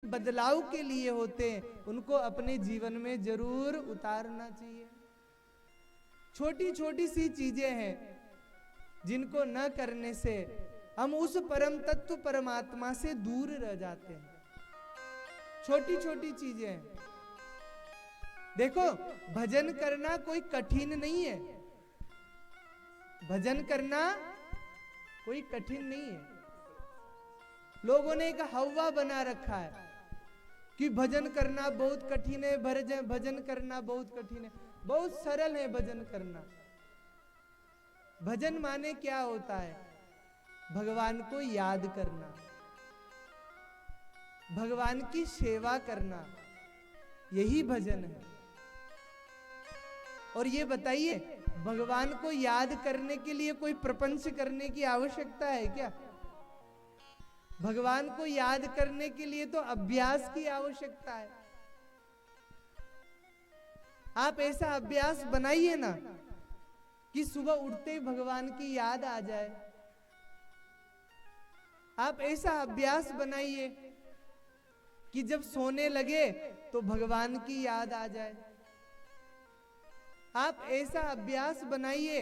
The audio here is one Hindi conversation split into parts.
बदलाव के लिए होते हैं उनको अपने जीवन में जरूर उतारना चाहिए। छोटी छोटी सी चीजें हैं जिनको न करने से हम उस परम तत्व परमात्मा से दूर रह जाते हैं। छोटी छोटी चीजें हैं। देखो, भजन करना कोई कठिन नहीं है। भजन करना कोई कठिन नहीं है। लोगों ने एक हवा बना रखा है कि भजन करना बहुत कठिन है, भजन करना बहुत कठिन है। बहुत सरल है भजन करना। भजन माने क्या होता है? भगवान को याद करना, भगवान की सेवा करना, यही भजन है। और ये बताइए, भगवान को याद करने के लिए कोई प्रपंच करने की आवश्यकता है क्या? भगवान को याद करने के लिए तो अभ्यास की आवश्यकता है। आप ऐसा अभ्यास बनाइए ना कि सुबह उठते ही भगवान की याद आ जाए। आप ऐसा अभ्यास बनाइए कि जब सोने लगे तो भगवान की याद आ जाए। आप ऐसा अभ्यास बनाइए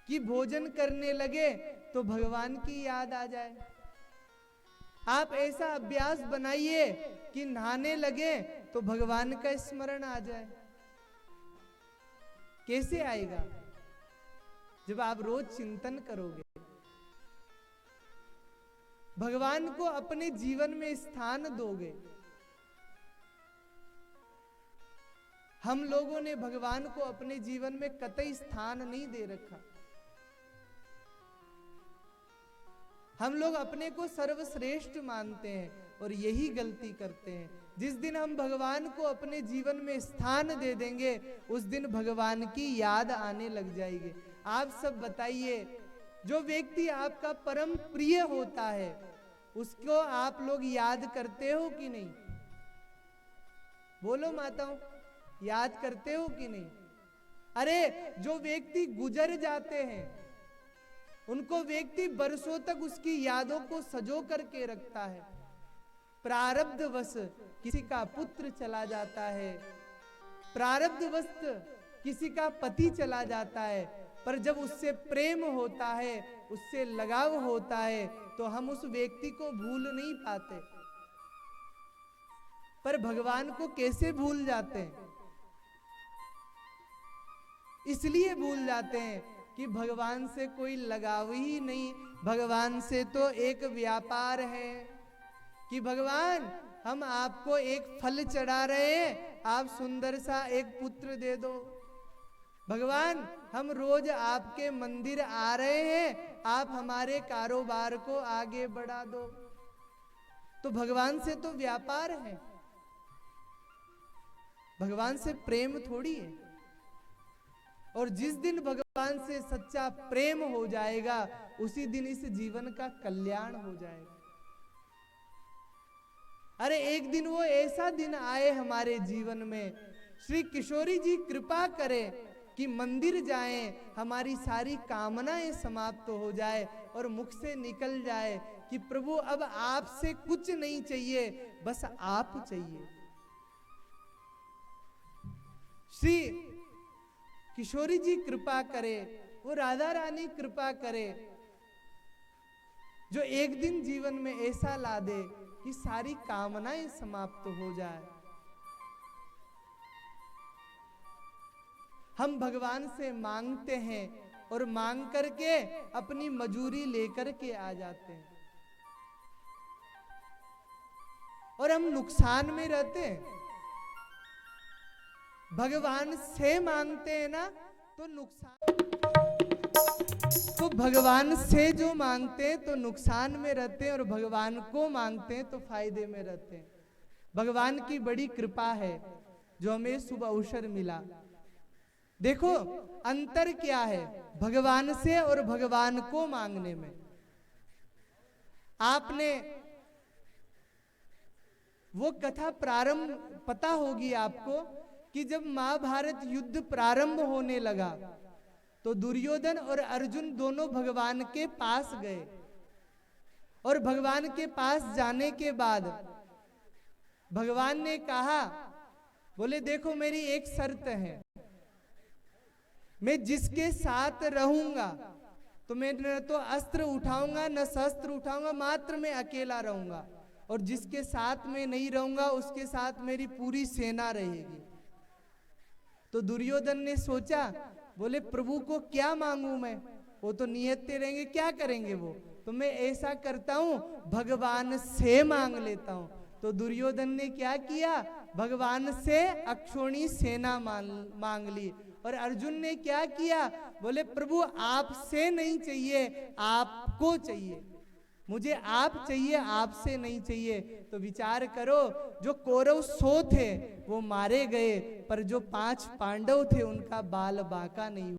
कि भोजन करने लगे तो भगवान की याद आ जाए। आप ऐसा अभ्यास बनाइए कि नहाने लगे तो भगवान का स्मरण आ जाए। कैसे आएगा? जब आप रोज चिंतन करोगे, भगवान को अपने जीवन में स्थान दोगे। हम लोगों ने भगवान को अपने जीवन में कतई स्थान नहीं दे रखा। हम लोग अपने को सर्वश्रेष्ठ मानते हैं और यही गलती करते हैं। जिस दिन हम भगवान को अपने जीवन में स्थान दे देंगे, उस दिन भगवान की याद आने लग जाएगी। आप सब बताइए, जो व्यक्ति आपका परम प्रिय होता है उसको आप लोग याद करते हो कि नहीं? बोलो माताओं, याद करते हो कि नहीं? अरे, जो व्यक्ति गुजर जाते हैं उनको व्यक्ति बरसों तक उसकी यादों को सजो करके रखता है। प्रारब्धवश किसी का पुत्र चला जाता है, प्रारब्धवश किसी का पति चला जाता है, पर जब उससे प्रेम होता है, उससे लगाव होता है, तो हम उस व्यक्ति को भूल नहीं पाते। पर भगवान को कैसे भूल जाते हैं? इसलिए भूल जाते हैं कि भगवान से कोई लगाव ही नहीं। भगवान से तो एक व्यापार है कि भगवान, हम आपको एक फल चढ़ा रहे हैं, आप सुंदर सा एक पुत्र दे दो। भगवान, हम रोज आपके मंदिर आ रहे हैं, आप हमारे कारोबार को आगे बढ़ा दो। तो भगवान से तो व्यापार है, भगवान से प्रेम थोड़ी है। और जिस दिन भगवान से सच्चा प्रेम हो जाएगा, उसी दिन इस जीवन का कल्याण हो जाएगा। अरे, एक दिन वो ऐसा दिन आए हमारे जीवन में, श्री किशोरी जी कृपा करें कि मंदिर जाएं, हमारी सारी कामनाएं समाप्त हो जाए और मुख से निकल जाए कि प्रभु, अब आपसे कुछ नहीं चाहिए, बस आप चाहिए। श्री किशोरी जी कृपा करे, वो राधा रानी कृपा करे, जो एक दिन जीवन में ऐसा ला दे कि सारी कामनाएं समाप्त हो जाए। हम भगवान से मांगते हैं और मांग करके अपनी मजूरी लेकर के आ जाते हैं और हम नुकसान में रहते हैं। भगवान से मांगते हैं ना तो नुकसान, तो भगवान से जो मांगते हैं तो नुकसान में रहते हैं और भगवान को मांगते हैं तो फायदे में रहते हैं। भगवान की बड़ी कृपा है जो हमें शुभ अवसर मिला। देखो, अंतर क्या है भगवान से और भगवान को मांगने में। आपने वो कथा प्रारंभ पता होगी आपको कि जब महाभारत युद्ध प्रारंभ होने लगा तो दुर्योधन और अर्जुन दोनों भगवान के पास गए और भगवान के पास जाने के बाद भगवान ने कहा, बोले देखो मेरी एक शर्त है, मैं जिसके साथ रहूंगा तो मैं न तो अस्त्र उठाऊंगा न शस्त्र उठाऊंगा, मात्र मैं अकेला रहूंगा, और जिसके साथ में नहीं रहूंगा उसके साथ मेरी पूरी सेना रहेगी। तो दुर्योधन ने सोचा, बोले प्रभु को क्या मांगू मैं, वो तो नियत्ते रहेंगे, क्या करेंगे वो, तो मैं ऐसा करता हूं भगवान से मांग लेता हूं। तो दुर्योधन ने क्या किया, भगवान से अक्षोणी सेना मांग ली। और अर्जुन ने क्या किया, बोले प्रभु आपसे नहीं चाहिए, आपको चाहिए, मुझे आप चाहिए, आपसे नहीं चाहिए। तो विचार करो, जो कौरव 100 थे वो मारे गए, पर जो 5 पांडव थे उनका बाल बांका नहीं